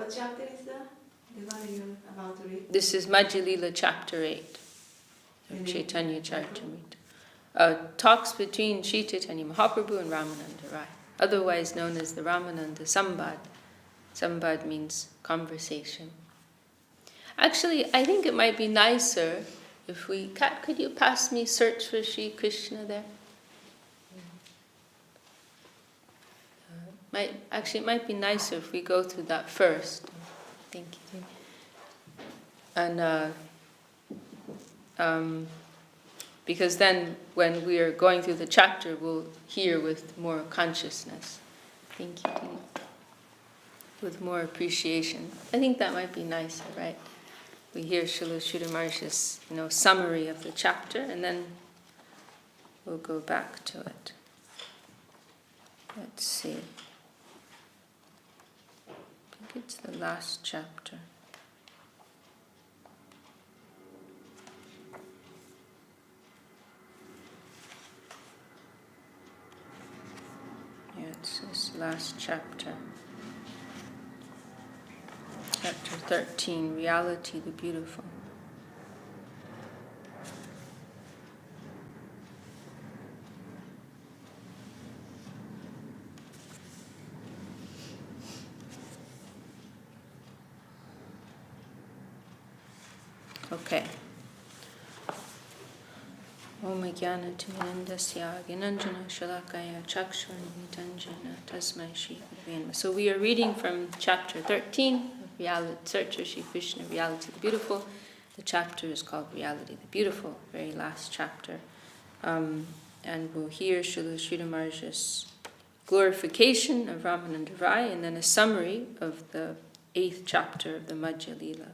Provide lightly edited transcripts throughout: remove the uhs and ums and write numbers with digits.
What chapter is that? The one you're about to read? This is Madhya Lila chapter 8 of Chaitanya Charitamrita. Talks between Sri Chaitanya Mahaprabhu and Ramananda Rai, otherwise known as the Ramananda Sambad. Sambad means conversation. Actually, I think it might be nicer if we... Kat, could you pass me Search for Sri Krishna there? It might be nicer if we go through that first. Thank you. And because then when we are going through the chapter, we'll hear with more consciousness. Thank you, Dini. With more appreciation. I think that might be nicer, right? We hear Srila Sridhar Maharaj's, summary of the chapter, and then we'll go back to it. Let's see. I think it's the last chapter. Yeah, it's this last chapter. Chapter 13, Reality the Beautiful. Okay. Om Jnana Timirandasya Gyananjana Shalakaya Chakshurnitanjana Tasmai Shri Gurave Namaha. So we are reading from chapter 13 of Reality, Search for Shri Krishna, Reality the Beautiful. The chapter is called Reality the Beautiful, very last chapter. And we'll hear Srila Sridhar Maharaj's glorification of Ramananda Rai and then a summary of the 8th chapter of the Madhya Lila.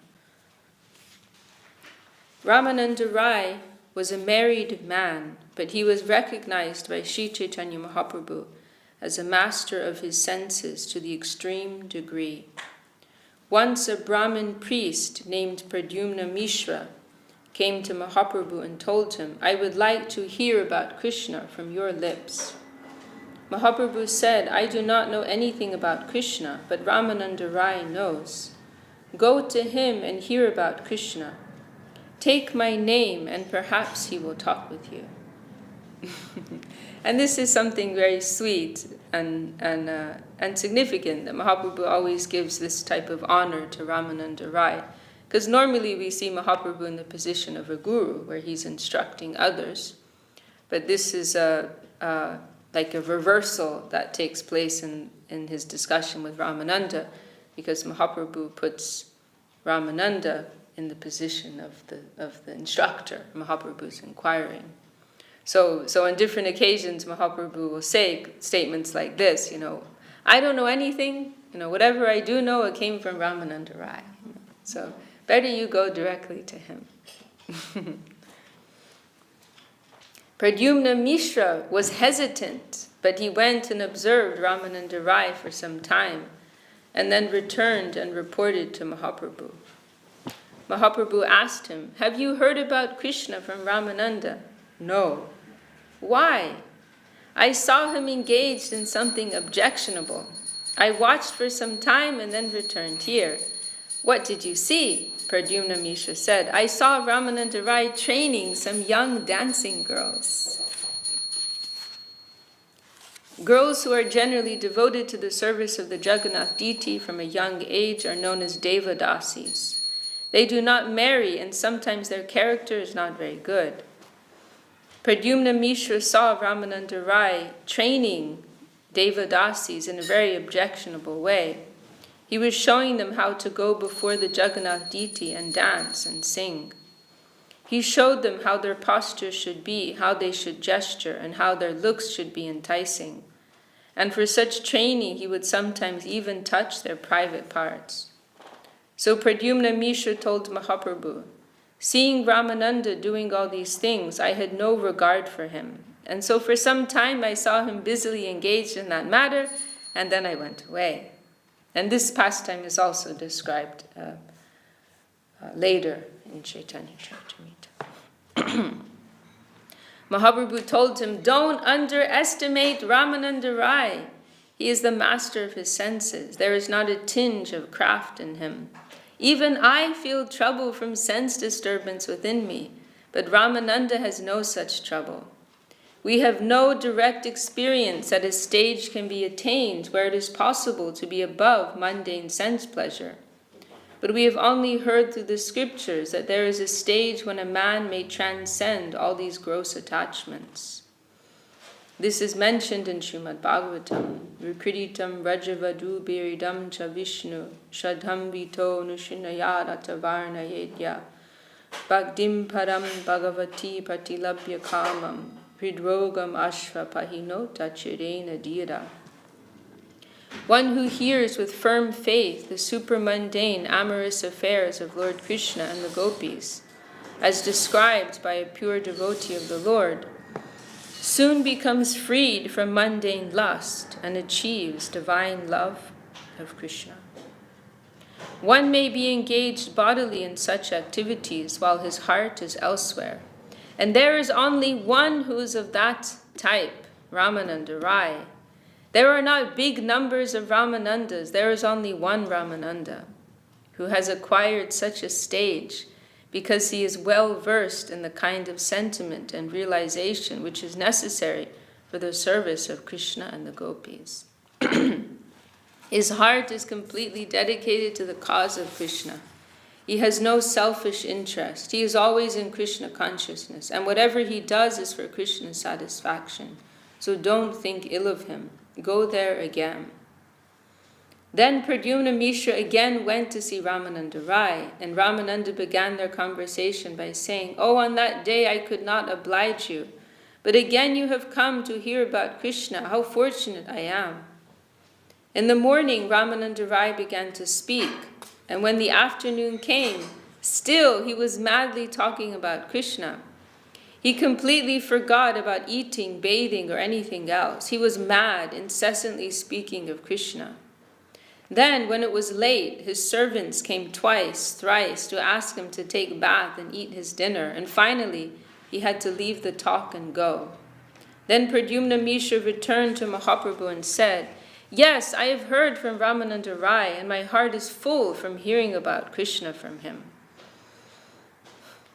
Ramananda Rai was a married man, but he was recognized by Sri Chaitanya Mahaprabhu as a master of his senses to the extreme degree. Once a Brahmin priest named Pradyumna Mishra came to Mahaprabhu and told him, "I would like to hear about Krishna from your lips." Mahaprabhu said, "I do not know anything about Krishna, but Ramananda Rai knows. Go to him and hear about Krishna. Take my name and perhaps he will talk with you." And this is something very sweet and significant, that Mahaprabhu always gives this type of honor to Ramananda Rai. Because normally we see Mahaprabhu in the position of a guru, where he's instructing others. But this is like a reversal that takes place in his discussion with Ramananda, because Mahaprabhu puts Ramananda in the position of the instructor. Mahaprabhu's inquiring. So on different occasions, Mahaprabhu will say statements like this, "I don't know anything, whatever I do know, it came from Ramananda Rai. So better you go directly to him." Pradyumna Mishra was hesitant, but he went and observed Ramananda Rai for some time, and then returned and reported to Mahaprabhu. Mahaprabhu asked him, "Have you heard about Krishna from Ramananda?" "No." "Why?" "I saw him engaged in something objectionable. I watched for some time and then returned here." "What did you see?" Pradyumna Mishra said, "I saw Ramananda Rai training some young dancing girls." Girls who are generally devoted to the service of the Jagannath deity from a young age are known as Devidasis. They do not marry, and sometimes their character is not very good. Pradyumna Mishra saw Ramananda Rai training Devidasis in a very objectionable way. He was showing them how to go before the Jagannath deity and dance and sing. He showed them how their posture should be, how they should gesture, and how their looks should be enticing. And for such training, he would sometimes even touch their private parts. So Pradyumna Mishra told Mahaprabhu, "Seeing Ramananda doing all these things, I had no regard for him. And so for some time I saw him busily engaged in that matter, and then I went away." And this pastime is also described later in Chaitanya Charitamrita. Mahaprabhu told him, "Don't underestimate Ramananda Rai. He is the master of his senses. There is not a tinge of craft in him. Even I feel trouble from sense disturbance within me, but Ramananda has no such trouble. We have no direct experience that a stage can be attained where it is possible to be above mundane sense pleasure. But we have only heard through the scriptures that there is a stage when a man may transcend all these gross attachments. This is mentioned in Srimad Bhagavatam. Vikritam Rajavadu Biridam Cha Vishnu Shadham Vito Nushinayarata Varnayedya Bhaktim Param Bhagavati Patilabhya Kamam Hridrogam Ashva Pahinota Chirena Dira. One who hears with firm faith the supramundane amorous affairs of Lord Krishna and the gopis, as described by a pure devotee of the Lord, soon becomes freed from mundane lust and achieves divine love of Krishna. One may be engaged bodily in such activities while his heart is elsewhere, and there is only one who is of that type, Ramananda Rai. There are not big numbers of Ramanandas, there is only one Ramananda, who has acquired such a stage because he is well versed in the kind of sentiment and realization which is necessary for the service of Krishna and the gopis. His heart is completely dedicated to the cause of Krishna. He has no selfish interest. He is always in Krishna consciousness, and whatever he does is for Krishna's satisfaction. So don't think ill of him. Go there again. Then Pradyumna Mishra again went to see Ramananda Rai, and Ramananda began their conversation by saying, "Oh, on that day I could not oblige you, but again you have come to hear about Krishna. How fortunate I am." In the morning, Ramananda Rai began to speak, and when the afternoon came, still he was madly talking about Krishna. He completely forgot about eating, bathing, or anything else. He was mad, incessantly speaking of Krishna. Then, when it was late, his servants came twice, thrice, to ask him to take bath and eat his dinner, and finally, he had to leave the talk and go. Then Pradyumna Mishra returned to Mahaprabhu and said, "Yes, I have heard from Ramananda Rai, and my heart is full from hearing about Krishna from him."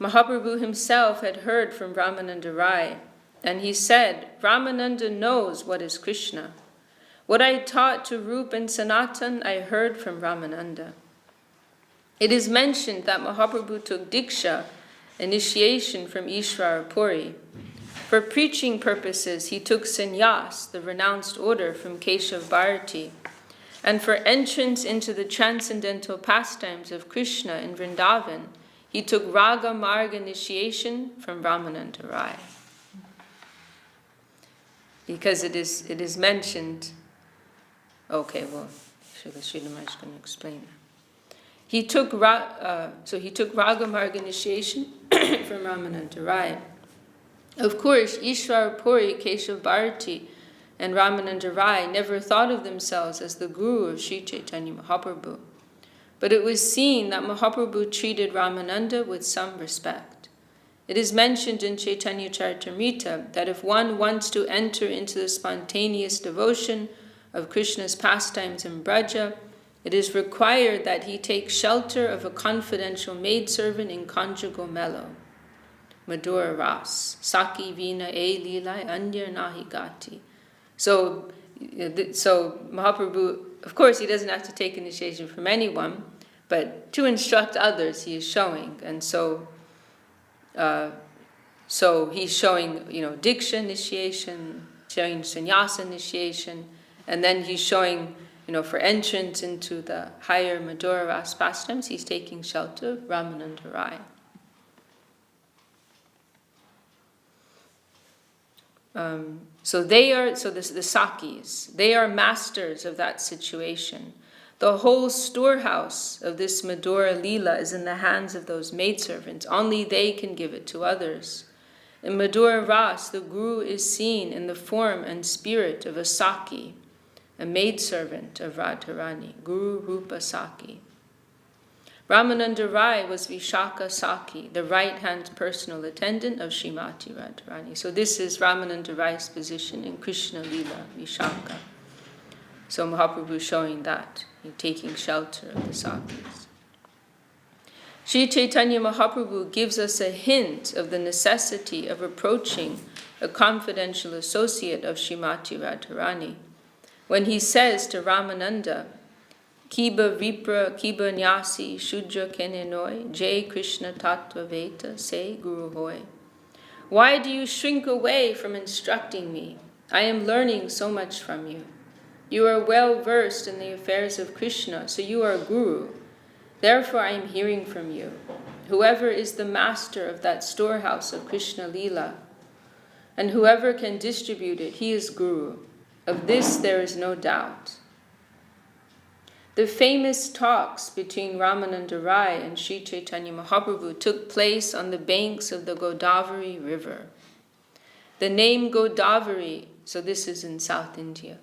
Mahaprabhu himself had heard from Ramananda Rai, and he said, "Ramananda knows what is Krishna. What I taught to Rup and Sanatan, I heard from Ramananda." It is mentioned that Mahaprabhu took Diksha, initiation, from Ishvara Puri. For preaching purposes, he took sannyas, the renounced order, from Keshav Bharati. And for entrance into the transcendental pastimes of Krishna in Vrindavan, he took Raga Marga initiation from Ramananda Rai. Because it is mentioned. Okay, well, Srila Maharaj is going to explain that. He took Raga Marga initiation from Ramananda Rai. Of course, Ishvara Puri, Keshav Bharati, and Ramananda Rai never thought of themselves as the guru of Sri Chaitanya Mahaprabhu. But it was seen that Mahaprabhu treated Ramananda with some respect. It is mentioned in Chaitanya Charitamrita that if one wants to enter into the spontaneous devotion of Krishna's pastimes in Braja, it is required that he take shelter of a confidential maidservant in conjugal mellow, Madhura Ras, Saki Vina E Lilai Anyar Nahi Gati. So Mahaprabhu, of course, he doesn't have to take initiation from anyone, but to instruct others he is showing. And so he's showing, Diksha initiation, showing sannyasa initiation, and then he's showing, for entrance into the higher Madhura Ras pastimes, he's taking shelter of Ramananda Rai. The Sakis, they are masters of that situation. The whole storehouse of this Madhura Leela is in the hands of those maidservants. Only they can give it to others. In Madhura Ras, the Guru is seen in the form and spirit of a Saki, a maidservant of Radharani, Guru Rupa Saki. Ramananda Rai was Vishakha Saki, the right-hand personal attendant of Srimati Radharani. So this is Ramananda Rai's position in Krishna Leela, Vishakha. So Mahaprabhu is showing that, taking shelter of the Sakis. Sri Chaitanya Mahaprabhu gives us a hint of the necessity of approaching a confidential associate of Srimati Radharani when he says to Ramananda, Kiba Vipra, Kiba Nyasi, Shudra Kenenoi, Jai Krishna Tattva Veta, say Guru Hoy. Why do you shrink away from instructing me? I am learning so much from you. You are well versed in the affairs of Krishna, so you are Guru. Therefore I am hearing from you. Whoever is the master of that storehouse of Krishna Lila, and whoever can distribute it, he is Guru. Of this there is no doubt. The famous talks between Ramananda Rai and Sri Chaitanya Mahaprabhu took place on the banks of the Godavari River. The name Godavari, so this is in South India,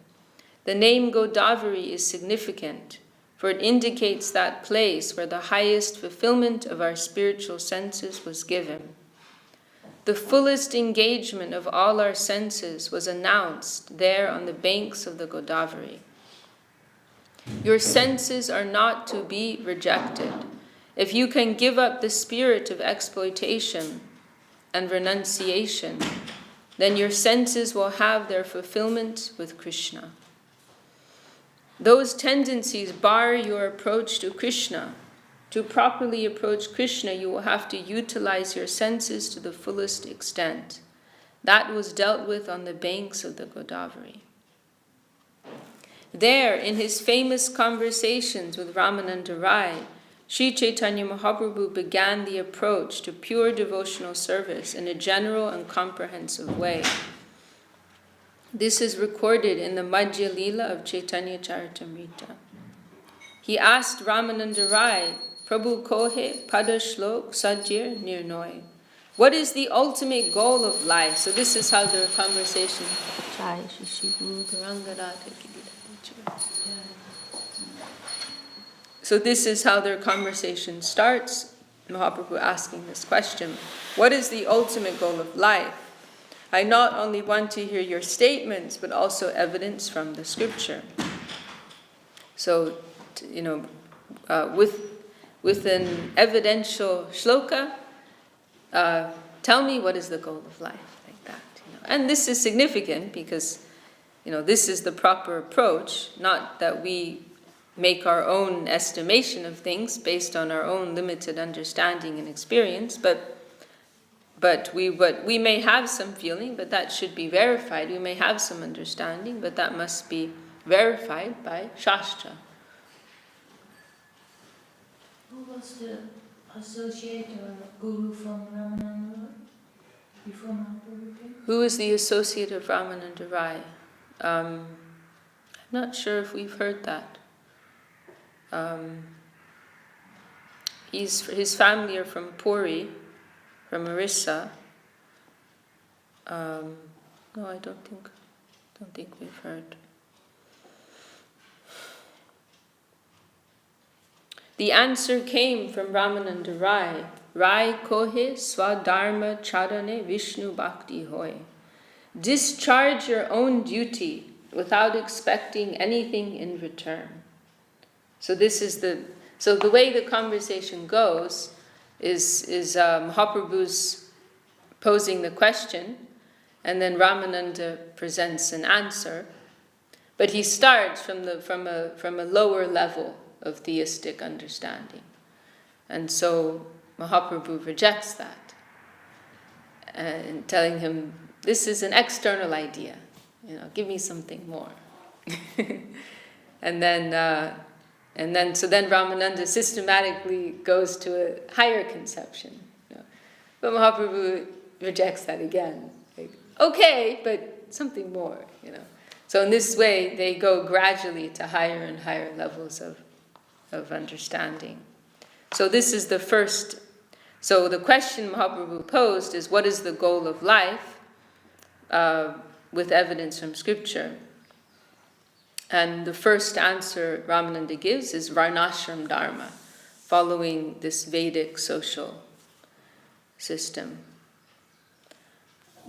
the name Godavari is significant, for it indicates that place where the highest fulfillment of our spiritual senses was given. The fullest engagement of all our senses was announced there on the banks of the Godavari. Your senses are not to be rejected. If you can give up the spirit of exploitation and renunciation, then your senses will have their fulfillment with Krishna. Those tendencies bar your approach to Krishna. To properly approach Krishna, you will have to utilize your senses to the fullest extent. That was dealt with on the banks of the Godavari. There, in his famous conversations with Ramananda Rai, Sri Chaitanya Mahaprabhu began the approach to pure devotional service in a general and comprehensive way. This is recorded in the Madhya Leela of Chaitanya Charitamrita. He asked Ramananda Rai, Prabhu Kohe Pada Shlok Sajir Nirnoy. What is the ultimate goal of life? So this is how their conversation. So this is how their conversation starts. Mahaprabhu asking this question. What is the ultimate goal of life? I not only want to hear your statements, but also evidence from the scripture. So, with an evidential shloka, tell me what is the goal of life, like that. And this is significant because, this is the proper approach, not that we make our own estimation of things based on our own limited understanding and experience, but we may have some feeling, but that should be verified. We may have some understanding, but that must be verified by Shastra. Who was the associate or guru from Ramananda before Mahaprabhu came? Who is the associate of Ramananda Rai? I'm not sure if we've heard that. His family are from Puri, from Orissa. No, I don't think we've heard. The answer came from Ramananda Rai. Rai kohe swadharma charane Vishnu bhakti hoy. Discharge your own duty without expecting anything in return. So the way the conversation goes is Mahaprabhu's posing the question, and then Ramananda presents an answer, but he starts from a lower level of theistic understanding, and so Mahaprabhu rejects that, and telling him, "This is an external idea. Give me something more." and then Ramananda systematically goes to a higher conception. But Mahaprabhu rejects that again. Like, okay, but something more, So in this way, they go gradually to higher and higher levels of understanding. So this is the first. So the question Mahaprabhu posed is, what is the goal of life with evidence from scripture? And the first answer Ramananda gives is Varnashram Dharma, following this Vedic social system.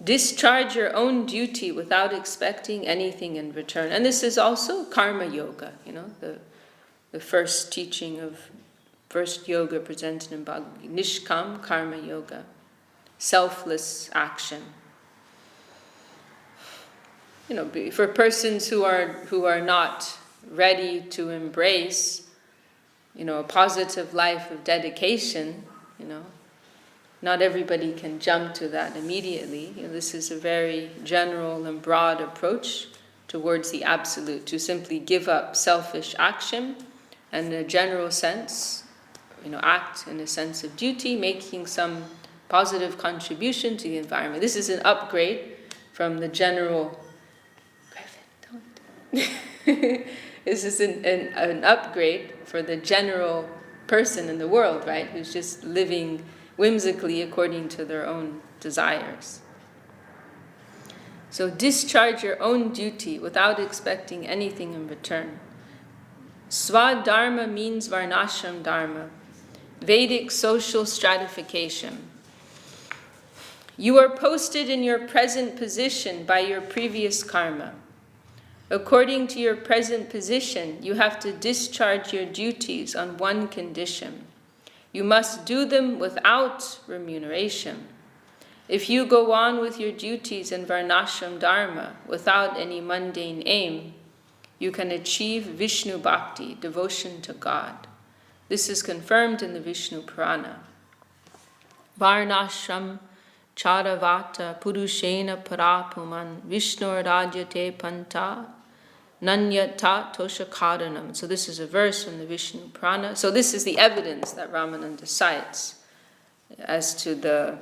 Discharge your own duty without expecting anything in return. And this is also karma yoga, the first teaching of first yoga presented in Bhakti, Nishkam karma yoga, selfless action. For persons who are not ready to embrace, a positive life of dedication, not everybody can jump to that immediately. This is a very general and broad approach towards the absolute, to simply give up selfish action and in a general sense, act in a sense of duty, making some positive contribution to the environment. This is an upgrade from the general... This is an upgrade for the general person in the world, right? Who's just living whimsically according to their own desires. So discharge your own duty without expecting anything in return. Swadharma means varnashram dharma, Vedic social stratification. You are posted in your present position by your previous karma. According to your present position, you have to discharge your duties on one condition. You must do them without remuneration. If you go on with your duties in Varnashram Dharma without any mundane aim, you can achieve Vishnu Bhakti, devotion to God. This is confirmed in the Vishnu Purana. Varnashram charavata purushena parapuman Vishnur rajyate panta nanyata toshakaranam. So this is a verse from the Vishnu Purana. So this is the evidence that Ramananda cites as to the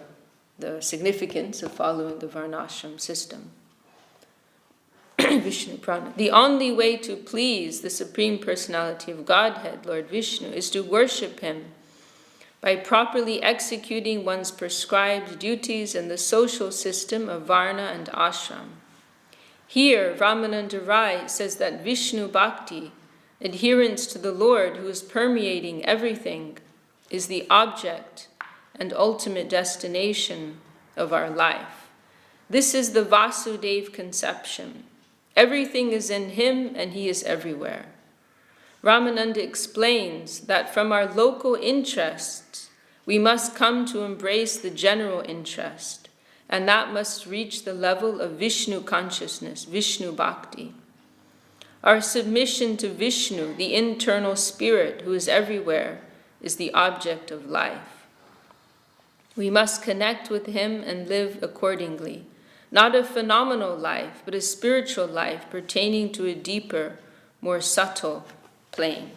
significance of following the Varnashram system. Vishnu Purana. The only way to please the Supreme Personality of Godhead, Lord Vishnu, is to worship Him by properly executing one's prescribed duties in the social system of Varna and Ashram. Here, Ramananda Rai says that Vishnu Bhakti, adherence to the Lord who is permeating everything, is the object and ultimate destination of our life. This is the Vasudev conception. Everything is in Him and He is everywhere. Ramananda explains that from our local interests, we must come to embrace the general interest, and that must reach the level of Vishnu consciousness, Vishnu Bhakti. Our submission to Vishnu, the internal spirit who is everywhere, is the object of life. We must connect with Him and live accordingly. Not a phenomenal life, but a spiritual life pertaining to a deeper, more subtle plane.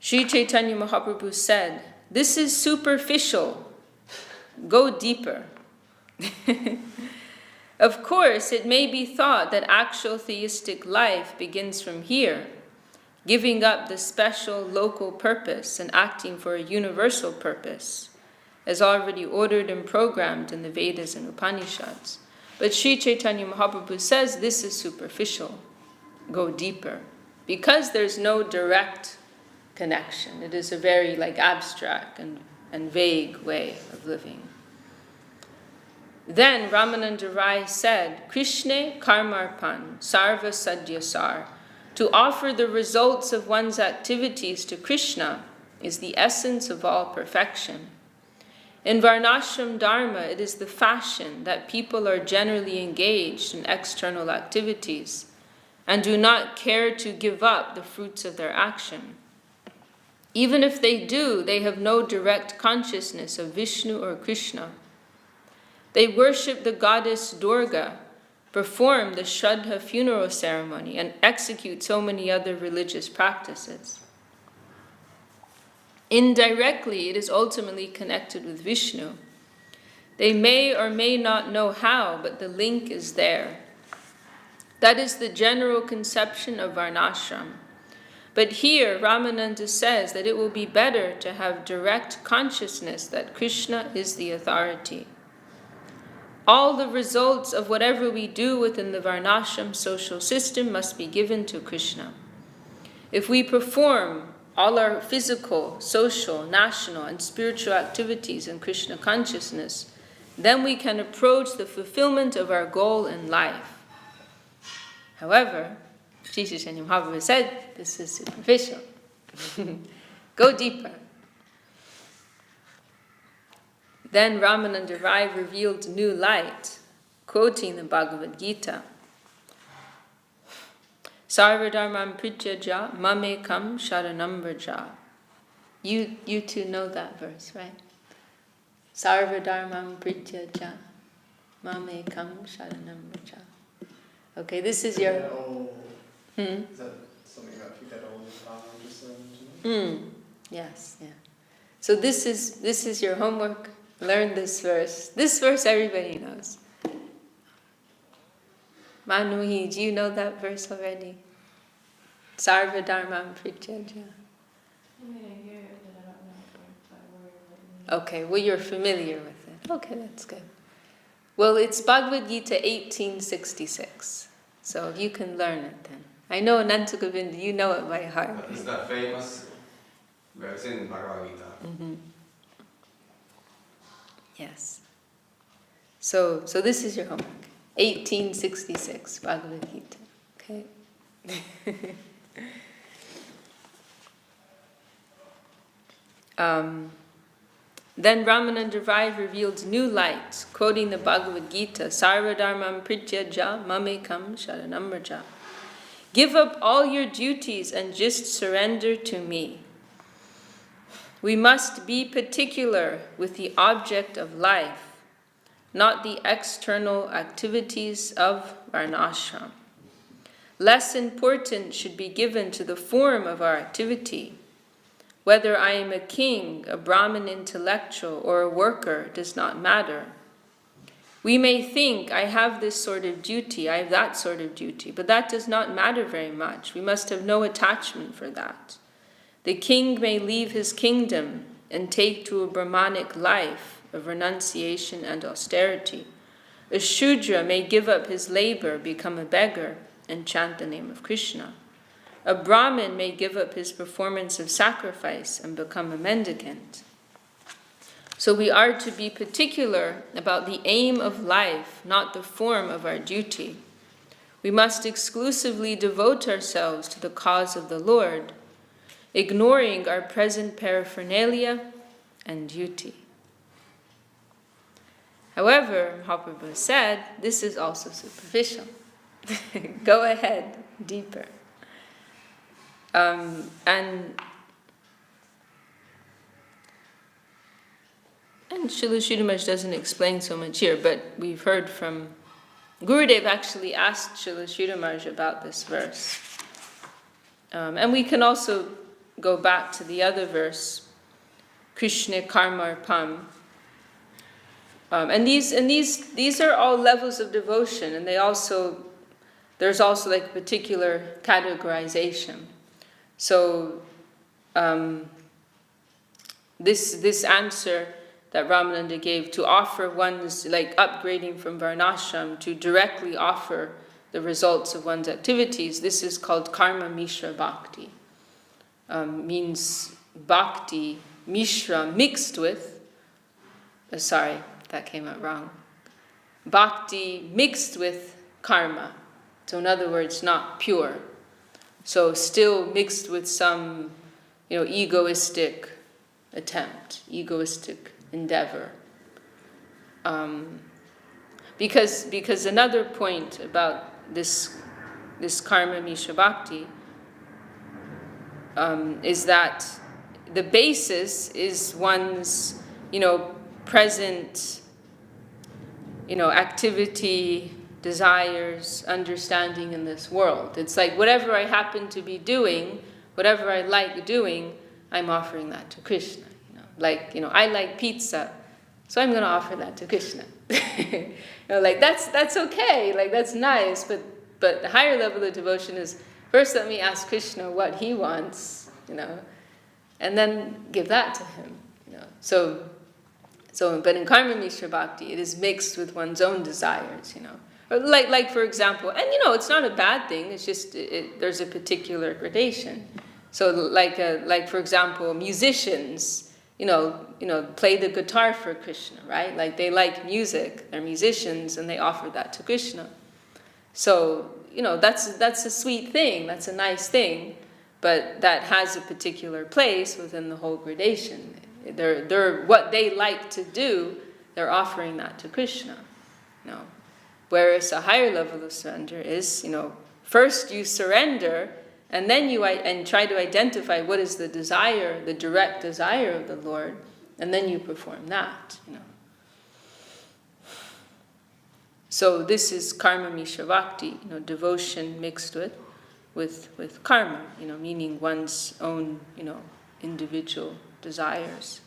Sri Chaitanya Mahaprabhu said, "This is superficial. Go deeper." Of course, it may be thought that actual theistic life begins from here, giving up the special local purpose and acting for a universal purpose, as already ordered and programmed in the Vedas and Upanishads. But Sri Chaitanya Mahaprabhu says this is superficial. Go deeper. Because there's no direct connection. It is a very abstract and vague way of living. Then Ramananda Rai said, Krishna karmarpan sarva sadyasar. To offer the results of one's activities to Krishna is the essence of all perfection. In Varnashram Dharma, it is the fashion that people are generally engaged in external activities and do not care to give up the fruits of their action. Even if they do, they have no direct consciousness of Vishnu or Krishna. They worship the goddess Durga, perform the Shraddha funeral ceremony, and execute so many other religious practices. Indirectly, it is ultimately connected with Vishnu. They may or may not know how, but the link is there. That is the general conception of Varnashram. But here, Ramananda says that it will be better to have direct consciousness that Krishna is the authority. All the results of whatever we do within the Varnashram social system must be given to Krishna. If we perform all our physical, social, national, and spiritual activities in Krishna consciousness, then we can approach the fulfillment of our goal in life. However, Sri Chaitanya Mahaprabhu said, this is superficial. Go deeper. Then Ramananda Rai revealed new light, quoting the Bhagavad Gita. Sarvadharmam prityaja mamekam sharanam vraja. You two know that verse, right? Sarvadharmam prityaja mamekam sharanam vraja. Okay, this is your... Is that something that people that old just Yes, yeah. So this is your homework. Learn this verse. This verse everybody knows. Manuhi, do you know that verse already? Sarva dharmam prityaja. I mean, I hear it, but I don't know word by word. Okay, well you're familiar with it. Okay, that's good. Well, it's Bhagavad Gita 1866. So you can learn it then. I know Ananta Govinda, you know it by heart. It's that famous verse in Bhagavad Gita. Mm-hmm. Yes. So this is your homework. 1866, Bhagavad Gita. Okay? Then Ramananda Rai revealed new light, quoting the Bhagavad Gita, Sarvadharmam prityaja mamekam sharanam vraja. Give up all your duties and just surrender to me. We must be particular with the object of life, not the external activities of varnashram. Less importance should be given to the form of our activity. Whether I am a king, a Brahmin intellectual, or a worker does not matter. We may think, I have this sort of duty, I have that sort of duty, but that does not matter very much. We must have no attachment for that. The king may leave his kingdom and take to a Brahmanic life of renunciation and austerity. A Shudra may give up his labor, become a beggar, and chant the name of Krishna. A Brahmin may give up his performance of sacrifice and become a mendicant. So we are to be particular about the aim of life, not the form of our duty. We must exclusively devote ourselves to the cause of the Lord, ignoring our present paraphernalia and duty. However, Mahaprabhu said, this is also superficial. Go ahead, deeper. And Srila Sridhar Maharaj doesn't explain so much here, but we've heard from Gurudev actually asked Srila Sridhar Maharaj about this verse. And we can also go back to the other verse, Krishna Karmarpam. And these are all levels of devotion, and there's also like a particular categorization. So this answer that Ramananda gave to offer one's, like upgrading from Varnashram to directly offer the results of one's activities, this is called Karma Mishra Bhakti. Means Bhakti, Mishra, mixed with, sorry, that came out wrong. Bhakti mixed with karma. So in other words, not pure. So still mixed with some, egoistic attempt, egoistic endeavor. Because another point about this karma Mishra Bhakti is that the basis is one's, present, activity, desires, understanding in this world. It's like whatever I happen to be doing, whatever I like doing, I'm offering that to Krishna. I like pizza, so I'm going to offer that to Krishna. That's okay, that's nice, but the higher level of devotion is, first let me ask Krishna what he wants, and then give that to him, So, but in Karma Mishra Bhakti, it is mixed with one's own desires, Or like for example, and it's not a bad thing, it's just, there's a particular gradation. So like for example, musicians, play the guitar for Krishna, right? Like they like music, they're musicians, and they offer that to Krishna. So, that's a sweet thing, that's a nice thing, but that has a particular place within the whole gradation. They're what they like to do, they're offering that to Krishna. Whereas a higher level of surrender is, first you surrender, and then you try to identify what is the desire, the direct desire of the Lord, and then you perform that. So this is karma mishra bhakti, devotion mixed with karma, meaning one's own, individual desires.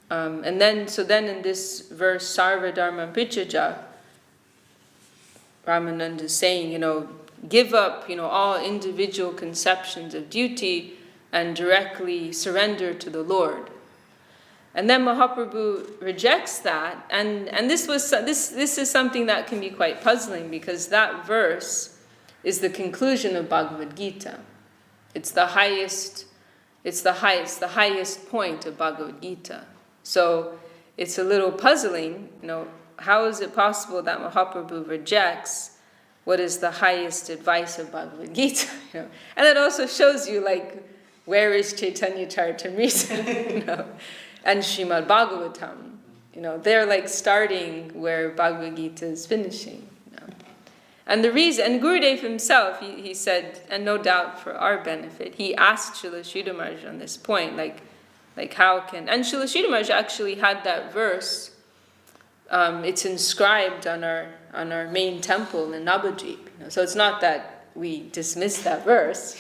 And then in this verse, Sarva Dharma Prichaja, Ramananda is saying, give up, all individual conceptions of duty and directly surrender to the Lord. And then Mahaprabhu rejects that, and this is something that can be quite puzzling, because that verse is the conclusion of Bhagavad Gita. It's the highest point of Bhagavad Gita. So it's a little puzzling, how is it possible that Mahaprabhu rejects what is the highest advice of Bhagavad Gita? And it also shows you, where is Chaitanya Charitamrita, and Srimad Bhagavatam. They're starting where Bhagavad Gita is finishing. And the reason, and Gurudev himself, he said, and no doubt for our benefit, he asked Srila Sridhar Maharaj on this point, how can, and Srila Sridhar Maharaj actually had that verse, it's inscribed on our main temple in Navadvip. So it's not that we dismiss that verse,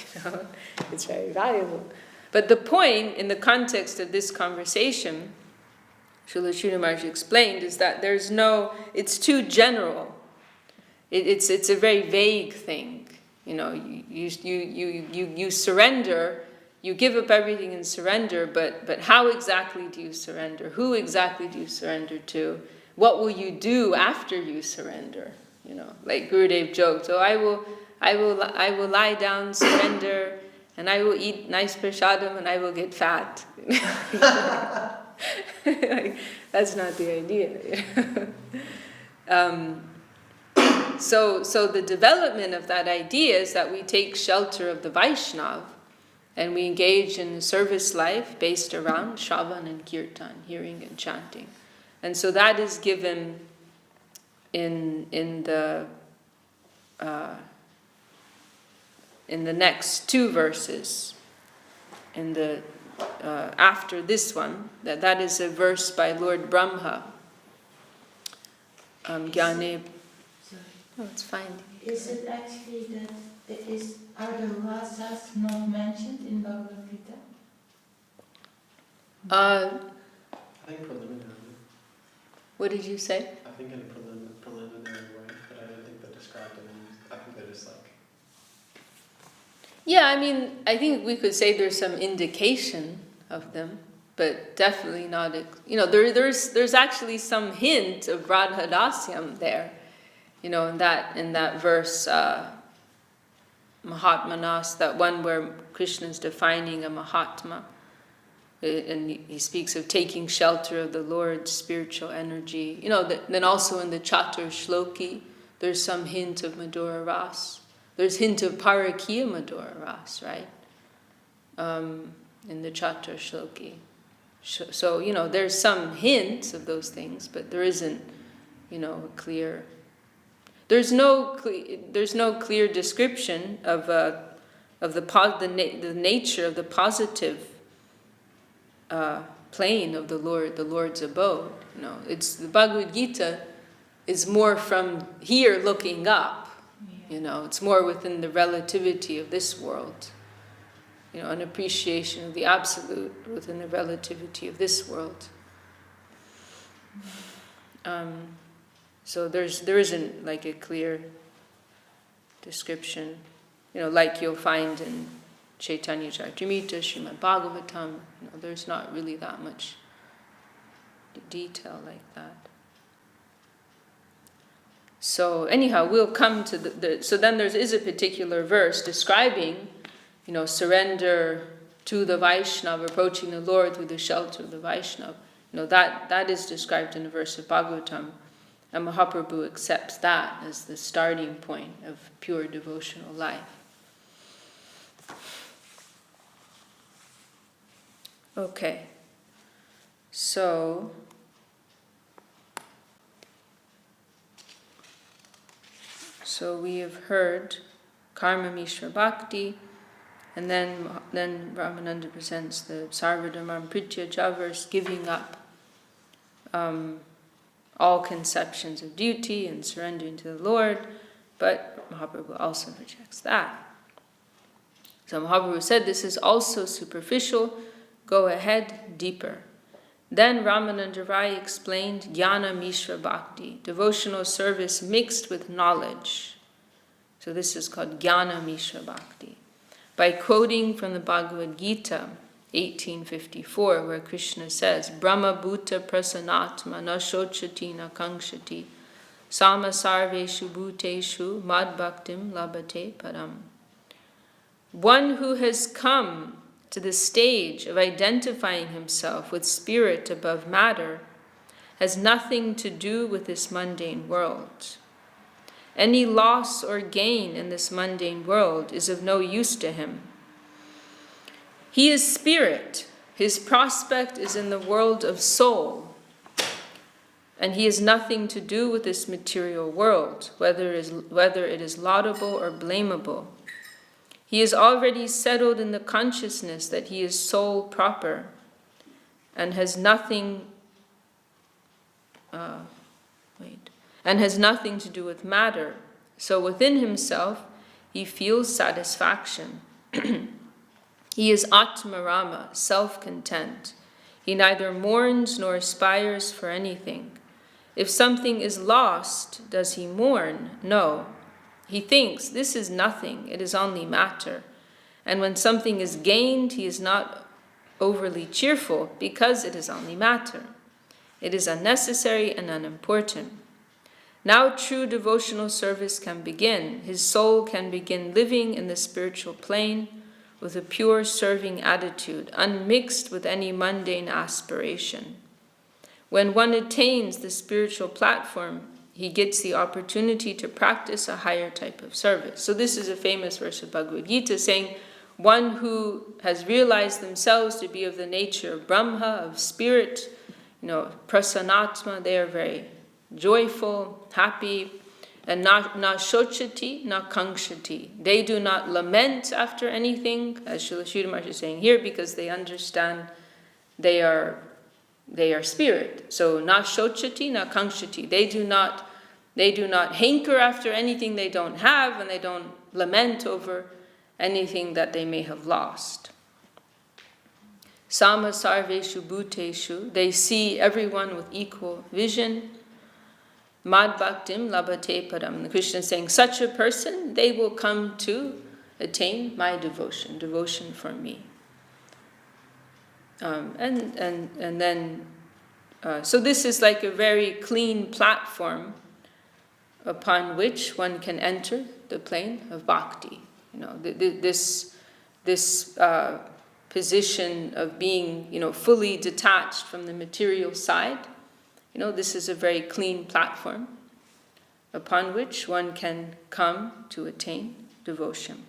it's very valuable. But the point, in the context of this conversation, Srila Sridhar Maharaj explained, is that it's too general. It's a very vague thing. You surrender, you give up everything and surrender, but how exactly do you surrender? Who exactly do you surrender to? What will you do after you surrender? Like Gurudev joked, I will lie down, surrender, and I will eat nice prasadam, and I will get fat. That's not the idea. So the development of that idea is that we take shelter of the Vaishnav, and we engage in a service life based around Shravan and Kirtan, hearing and chanting. And so that is given in the next two verses, in the after this one, that is a verse by Lord Brahma. Gyane. Oh, it's fine. Is it actually are the rasas not mentioned in Bhagavad Gita? I think preliminary. What did you say? I think in a preliminary way, but I don't think they're described in. I think they're just Yeah, I think we could say there's some indication of them, but definitely not. There's actually some hint of Radhadasyam there. In that verse, Mahatmanas, that one where Krishna is defining a Mahatma, and he speaks of taking shelter of the Lord's spiritual energy. Then also in the Chatur Shloki, there's some hint of Madhura Ras. There's hint of Parakiya Madhura Ras, right? In the Chatur Shloki. So, there's some hints of those things, but there isn't, a clear... There's no clear description of the nature of the positive plane of the Lord's abode. It's the Bhagavad Gita is more from here looking up. It's more within the relativity of this world. An appreciation of the absolute within the relativity of this world. So there isn't a clear description, like you'll find in Chaitanya Charitamrita, Srimad Bhagavatam. There's not really that much detail like that. So anyhow, we'll come to so then there is a particular verse describing, surrender to the Vaishnava, approaching the Lord through the shelter of the Vaishnava. That is described in a verse of Bhagavatam, and Mahaprabhu accepts that as the starting point of pure devotional life. Okay, so we have heard Karma Mishra Bhakti, and then Ramananda presents the Sarvadharmam Prityaja verse, giving up all conceptions of duty and surrendering to the Lord, but Mahaprabhu also rejects that. So Mahaprabhu said, this is also superficial, go ahead deeper. Then Ramananda Rai explained Jnana Mishra Bhakti, devotional service mixed with knowledge. So this is called Jnana Mishra Bhakti, by quoting from the Bhagavad Gita, 1854, where Krishna says, Brahma Bhuta Prasanatma na shochati na kangshati sama sarveshu bhuteshu mad bhaktim labhate param. One who has come to the stage of identifying himself with spirit above matter has nothing to do with this mundane world. Any loss or gain in this mundane world is of no use to him. He is spirit. His prospect is in the world of soul. And he has nothing to do with this material world, whether it is laudable or blamable. He is already settled in the consciousness that he is soul proper and has nothing to do with matter. So within himself, he feels satisfaction. He is Atmarama, self-content. He neither mourns nor aspires for anything. If something is lost, does he mourn? No. He thinks, this is nothing, it is only matter. And when something is gained, he is not overly cheerful because it is only matter. It is unnecessary and unimportant. Now true devotional service can begin. His soul can begin living in the spiritual plane with a pure serving attitude, unmixed with any mundane aspiration. When one attains the spiritual platform, he gets the opportunity to practice a higher type of service. So this is a famous verse of Bhagavad Gita saying, one who has realized themselves to be of the nature of Brahma, of spirit, prasanatma, they are very joyful, happy, and na shochati, na kangshati. They do not lament after anything, as Srila Maharaj is saying here, because they understand they are spirit. So na shochati, na kangshati. They do not hanker after anything they don't have, and they don't lament over anything that they may have lost. Sama sarveshu bhuteshu. They see everyone with equal vision. Mad bhaktim labhate param. The Krishna is saying, such a person, they will come to attain my devotion for me. So this is like a very clean platform upon which one can enter the plane of bhakti. This position of being, fully detached from the material side. This is a very clean platform upon which one can come to attain devotion.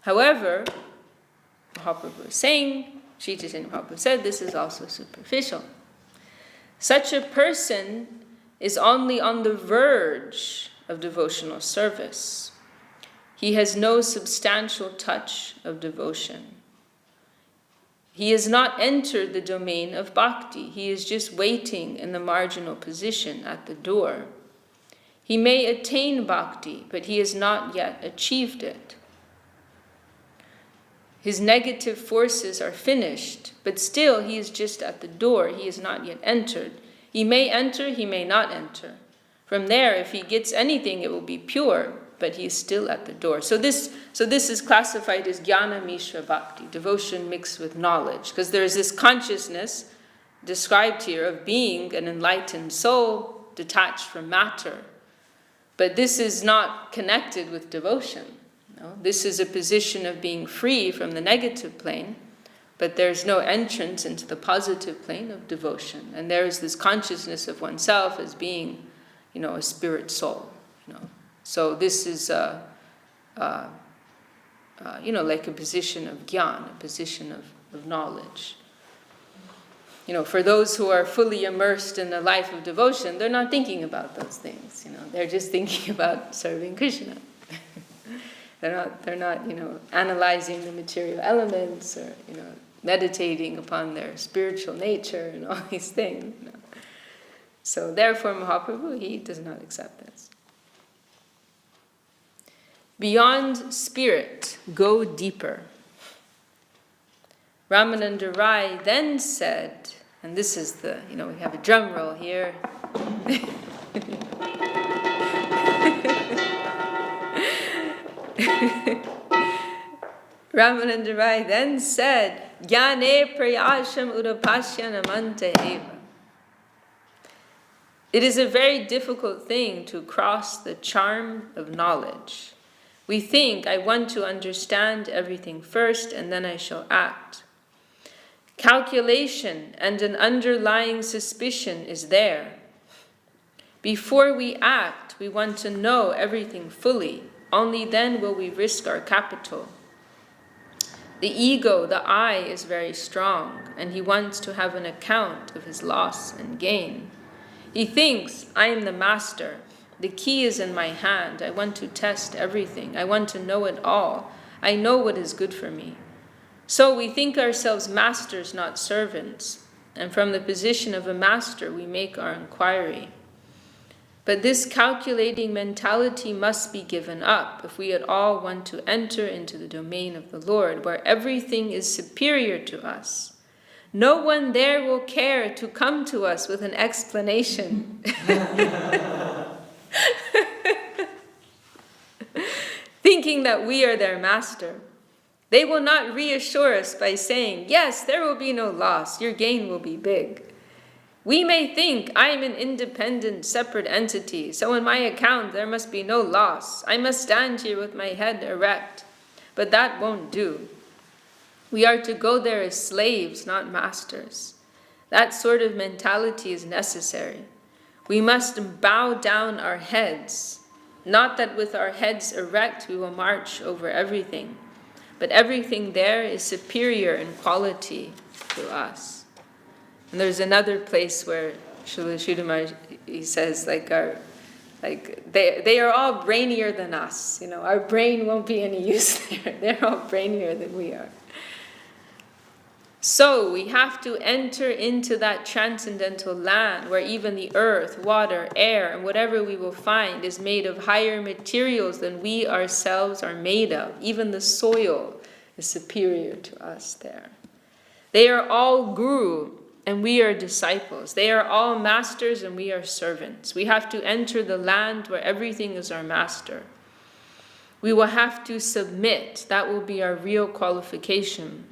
However, Mahaprabhu is saying, Sri Chaitanya Mahaprabhu said, this is also superficial. Such a person is only on the verge of devotional service. He has no substantial touch of devotion. He has not entered the domain of bhakti. He is just waiting in the marginal position at the door. He may attain bhakti, but he has not yet achieved it. His negative forces are finished, but still he is just at the door. He has not yet entered. He may enter, he may not enter. From there, if he gets anything, it will be pure, but he is still at the door. So this is classified as Jnana Mishra Bhakti, devotion mixed with knowledge, because there is this consciousness described here of being an enlightened soul detached from matter. But this is not connected with devotion. This is a position of being free from the negative plane, but there's no entrance into the positive plane of devotion. And there is this consciousness of oneself as being, a spirit soul. So this is like a position of gyan, a position of knowledge. For those who are fully immersed in the life of devotion, they're not thinking about those things. They're just thinking about serving Krishna. They're not analyzing the material elements or meditating upon their spiritual nature and all these things. So therefore, Mahaprabhu, he does not accept this. Beyond spirit, go deeper. Ramananda Rai then said, and this is we have a drum roll here. Ramananda Rai then said, Jnane prayasham udapasya namanta eva. It is a very difficult thing to cross the charm of knowledge. We think, I want to understand everything first and then I shall act. Calculation and an underlying suspicion is there. Before we act, we want to know everything fully. Only then will we risk our capital. The ego, the I, is very strong, and he wants to have an account of his loss and gain. He thinks, I am the master. The key is in my hand. I want to test everything. I want to know it all. I know what is good for me. So we think ourselves masters, not servants. And from the position of a master, we make our inquiry. But this calculating mentality must be given up if we at all want to enter into the domain of the Lord, where everything is superior to us. No one there will care to come to us with an explanation. Thinking that we are their master. They will not reassure us by saying, yes, there will be no loss, your gain will be big. We may think, I am an independent, separate entity, so in my account there must be no loss. I must stand here with my head erect. But that won't do. We are to go there as slaves, not masters. That sort of mentality is necessary. We must bow down our heads. Not that with our heads erect we will march over everything, but everything there is superior in quality to us. And there's another place where Srila Sridhar, he says, they are all brainier than us. Our brain won't be any use there. They're all brainier than we are. So we have to enter into that transcendental land where even the earth, water, air, and whatever we will find is made of higher materials than we ourselves are made of. Even the soil is superior to us there. They are all guru and we are disciples. They are all masters and we are servants. We have to enter the land where everything is our master. We will have to submit. That will be our real qualification.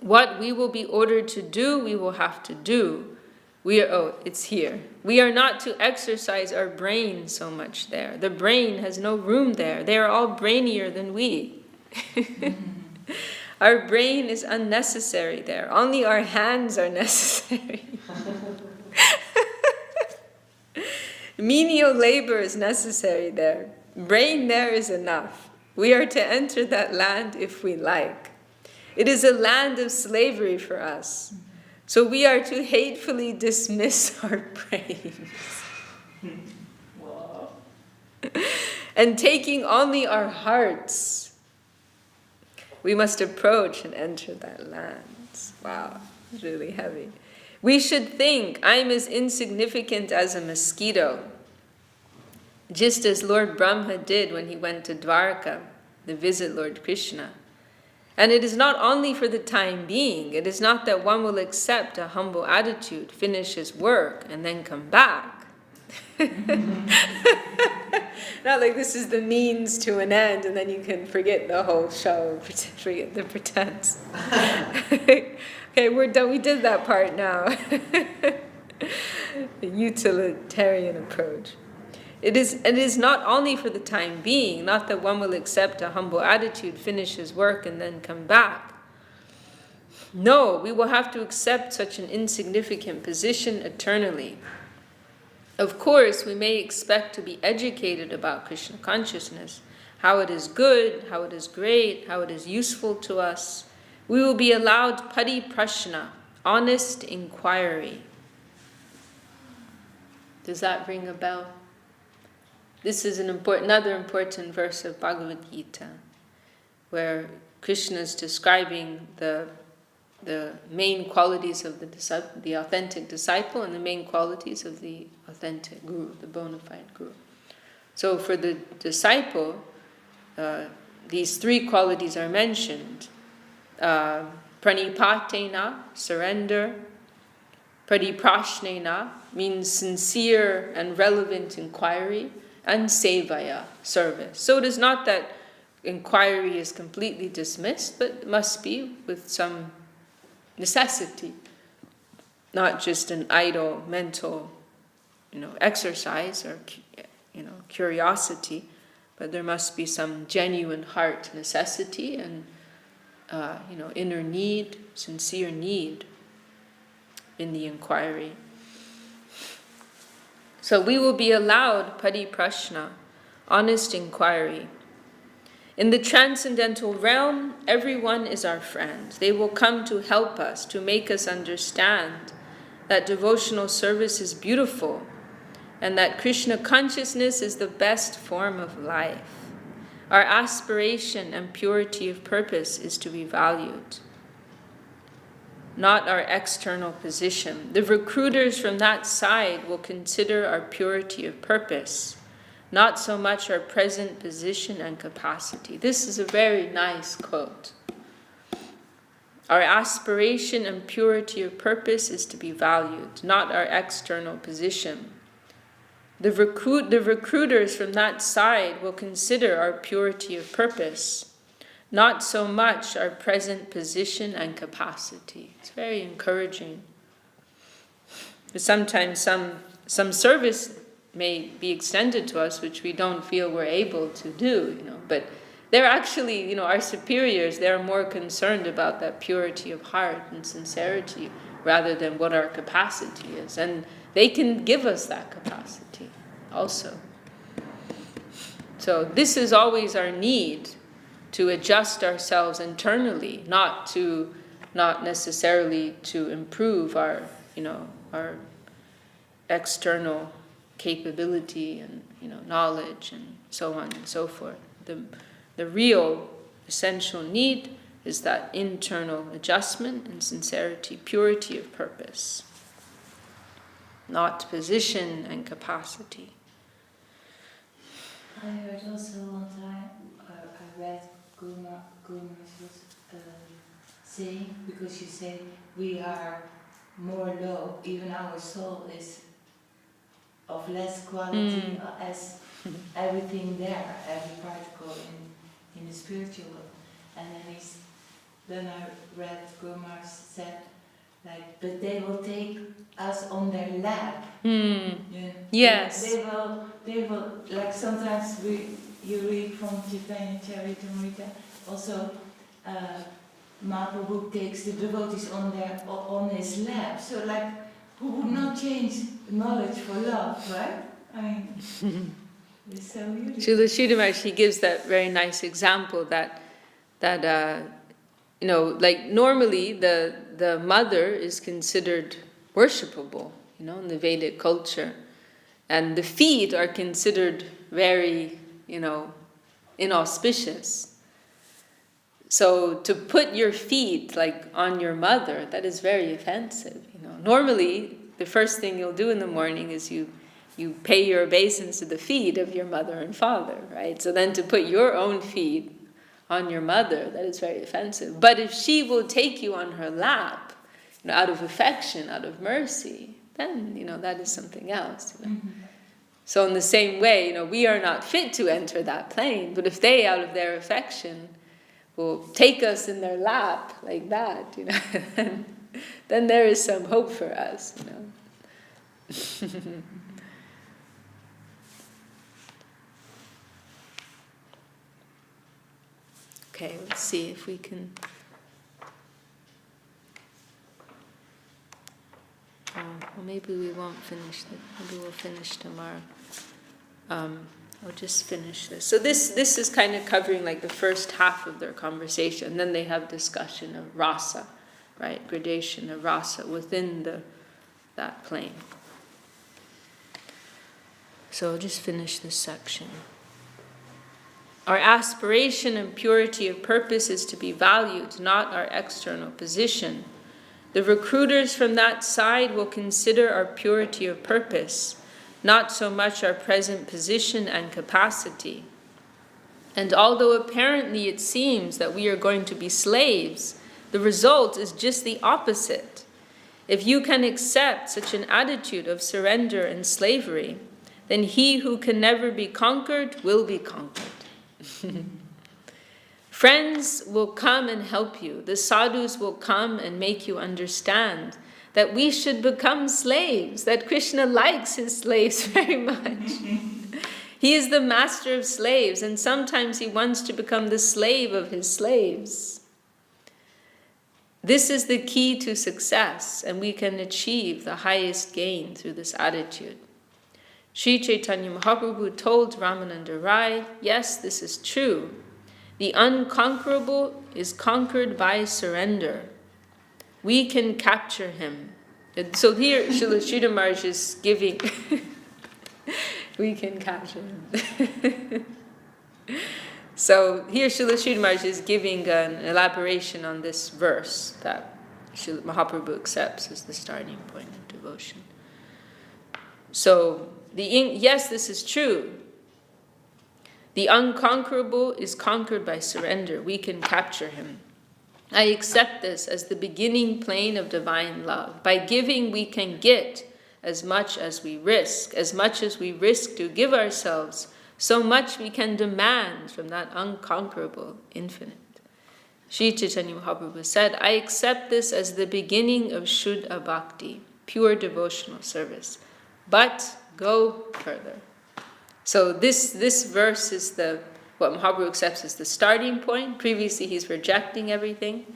What we will be ordered to do, we will have to do. It's here. We are not to exercise our brain so much there. The brain has no room there. They are all brainier than we. Our brain is unnecessary there. Only our hands are necessary. Menial labor is necessary there. Brain there is enough. We are to enter that land if we like. It is a land of slavery for us. So we are to hatefully dismiss our brains. Wow. And taking only our hearts, we must approach and enter that land. Wow, it's really heavy. We should think, I'm as insignificant as a mosquito. Just as Lord Brahma did when he went to Dwarka to visit Lord Krishna. And it is not only for the time being. It is not that one will accept a humble attitude, finish his work, and then come back. Not like this is the means to an end, and then you can forget the whole show, forget the pretense. Okay, we're done. We did that part now. The utilitarian approach. It is not only for the time being, not that one will accept a humble attitude, finish his work, and then come back. No, we will have to accept such an insignificant position eternally. Of course, we may expect to be educated about Krishna consciousness, how it is good, how it is great, how it is useful to us. We will be allowed pariprashna, honest inquiry. Does that ring a bell? This is another important verse of Bhagavad Gita, where Krishna is describing the main qualities of the authentic disciple and the main qualities of the authentic guru, the bona fide guru. So for the disciple, these three qualities are mentioned. Pranipatena, surrender. Pariprashnena means sincere and relevant inquiry. And sevaya, service. So it is not that inquiry is completely dismissed, but it must be with some necessity, not just an idle mental, exercise or curiosity, but there must be some genuine heart necessity and inner need, sincere need in the inquiry. So we will be allowed pariprashna, honest inquiry. In the transcendental realm, everyone is our friend. They will come to help us, to make us understand that devotional service is beautiful and that Krishna consciousness is the best form of life. Our aspiration and purity of purpose is to be valued, not our external position. The recruiters from that side will consider our purity of purpose, not so much our present position and capacity. This is a very nice quote. Our aspiration and purity of purpose is to be valued, not our external position. The recruiters from that side will consider our purity of purpose, not so much our present position and capacity. It's very encouraging. But sometimes some service may be extended to us which we don't feel we're able to do, but they're actually, our superiors, they're more concerned about that purity of heart and sincerity rather than what our capacity is. And they can give us that capacity also. So this is always our need, to adjust ourselves internally, not necessarily to improve our external capability and knowledge and so on and so forth. The real essential need is that internal adjustment and sincerity, purity of purpose, not position and capacity. I heard also one time, I read Gurma's saying, because you say we are more low, even our soul is of less quality as everything there, every particle in the spiritual world. And then I read Gurma said, but they will take us on their lap. Yeah. Yes. They will, like sometimes you read from Chaitanya Charitamrita, also Mahaprabhu takes the devotees on his lap. So who would not change knowledge for love, right? I mean, it's so beautiful. Srila Sridhar, he gives that very nice example that normally the mother is considered worshipable, in the Vedic culture. And the feet are considered very, inauspicious. So to put your feet on your mother, that is very offensive. Normally, the first thing you'll do in the morning is you pay your obeisance to the feet of your mother and father, right? So then to put your own feet on your mother, that is very offensive. But if she will take you on her lap, out of affection, out of mercy, then, that is something else. Mm-hmm. So in the same way, we are not fit to enter that plane, but if they, out of their affection, will take us in their lap like that, then there is some hope for us, Okay, let's see if we can. Well, maybe we won't finish it. Maybe we'll finish tomorrow. I'll just finish this. So this is kind of covering like the first half of their conversation. Then they have discussion of rasa, right? Gradation of rasa within that plane. So I'll just finish this section. Our aspiration and purity of purpose is to be valued, not our external position. The recruiters from that side will consider our purity of purpose, not so much our present position and capacity. And although apparently it seems that we are going to be slaves, the result is just the opposite. If you can accept such an attitude of surrender and slavery, then he who can never be conquered will be conquered. Friends will come and help you. The sadhus will come and make you understand that we should become slaves, that Krishna likes his slaves very much. He is the master of slaves, and sometimes he wants to become the slave of his slaves. This is the key to success, and we can achieve the highest gain through this attitude. Sri Chaitanya Mahaprabhu told Ramananda Rai, yes, this is true. The unconquerable is conquered by surrender. We can capture him. And so here, Srila Sridhar Maharaj is giving, we can capture him. So here Srila Sridhar Maharaj is giving an elaboration on this verse that Srila Mahaprabhu accepts as the starting point of devotion. So, yes, this is true. The unconquerable is conquered by surrender. We can capture him. I accept this as the beginning plane of divine love. By giving, we can get as much as we risk. As much as we risk to give ourselves, so much we can demand from that unconquerable infinite. Sri Chaitanya Mahaprabhu said, I accept this as the beginning of Shuddha Bhakti, pure devotional service. But go further. So this verse is what Mahaprabhu accepts as the starting point. Previously he's rejecting everything.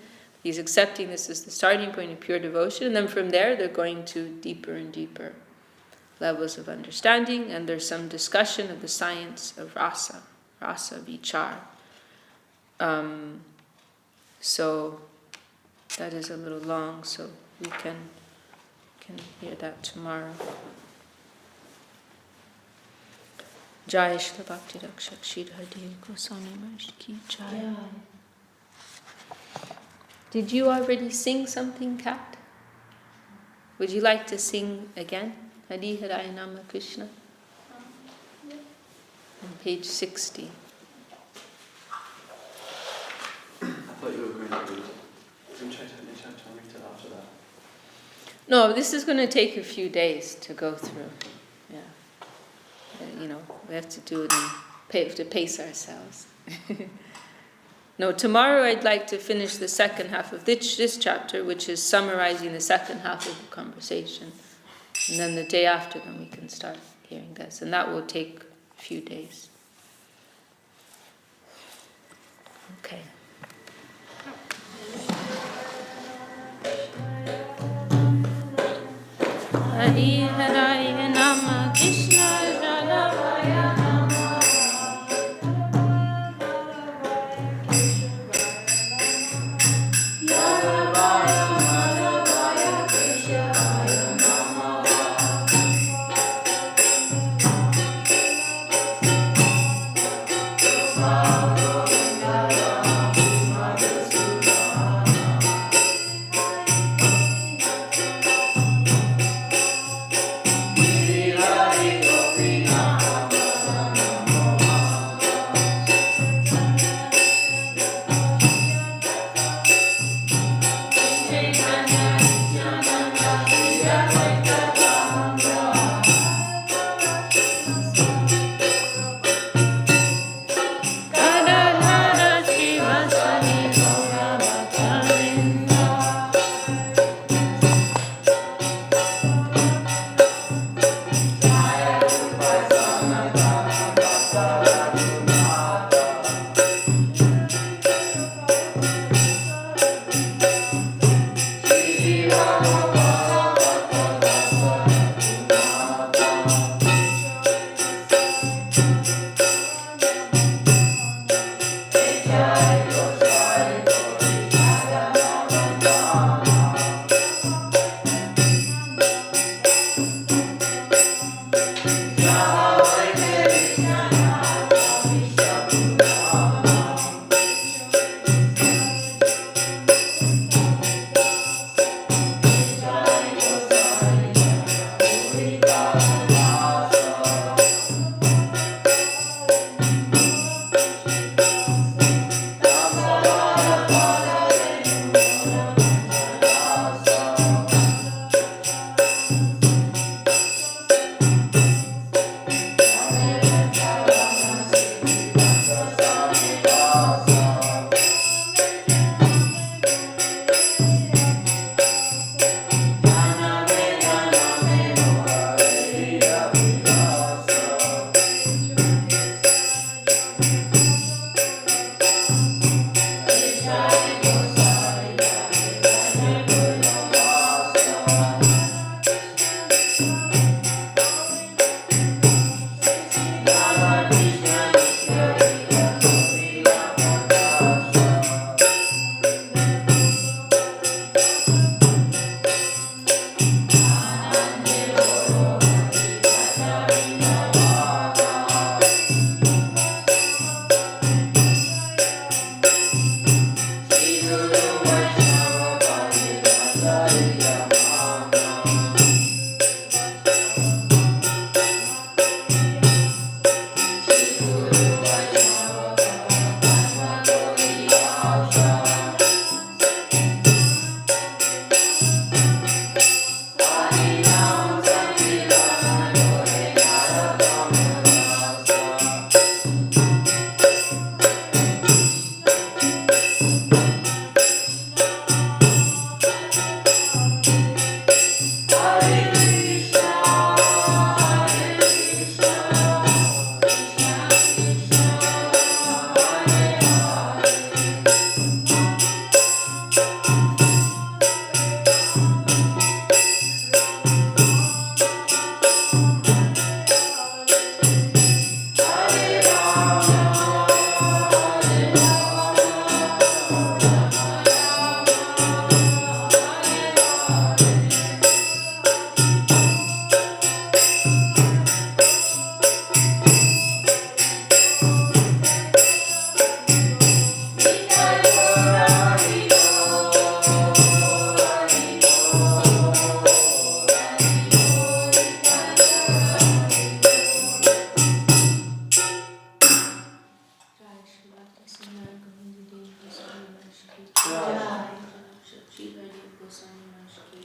He's accepting this as the starting point of pure devotion. And then from there they're going to deeper and deeper levels of understanding. And there's some discussion of the science of rasa vichar. So that is a little long, so we can hear that tomorrow. Jai Shri Bhakti Rakshak Shri Haridev Goswami Maharaj Ki Jai. Did you already sing something, Kat? Would you like to sing again? Hari Haraya Nama Krishna. Yeah. On page 60. I thought you were going to read. Didn't Chaitanya read it after that? No, this is going to take a few days to go through. Yeah. We have to do it and have to pace ourselves. No, tomorrow I'd like to finish the second half of this chapter, which is summarizing the second half of the conversation. And then the day after, then we can start hearing this. And that will take a few days. Okay. Hari Haraya Nama Krishna Radhavaya Nama Yadavaya Madhavaya Krishnaya Nama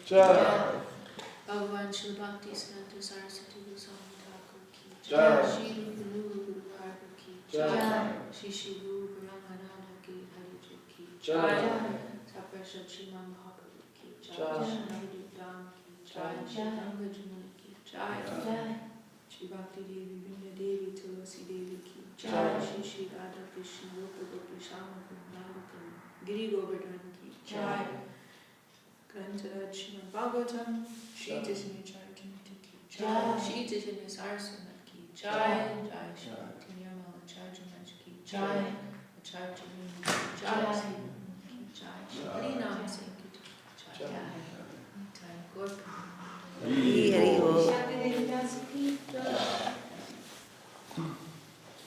Jai. Bhagavan Shri Bhakti Siddhanta Saraswati Goswami Thakur ki Jai. Shri Guru Guru Varga ki Jai. Shri Shri Guru Brahmananda ki Hari ki Jai. Taprasad Shriman Bhagavat ki Jai. Shri Navadip Dham ki Jai Shri Ganga Jamuna ki Jai Shri Bhakti Devi Vinda Devi Tulasi Devi ki Jai Shri Shri Radha Krishna Rupa Gopi Shama Namakan Giri Govardhan ki Jai Grantaraj Shrimad Bhagavatam Shri Chaitanya Charitamrita ki Jai Shri Chaitanya Saraswati ki Jai Jai Shri Bhakti Nirmala Acharya Maharaj ki Jai Acharya Jamuna ki Jai Sri Guru ki Jai Shri Hari Nam Sankirtan ki Jai Jai Gaur Hari Hari Bol.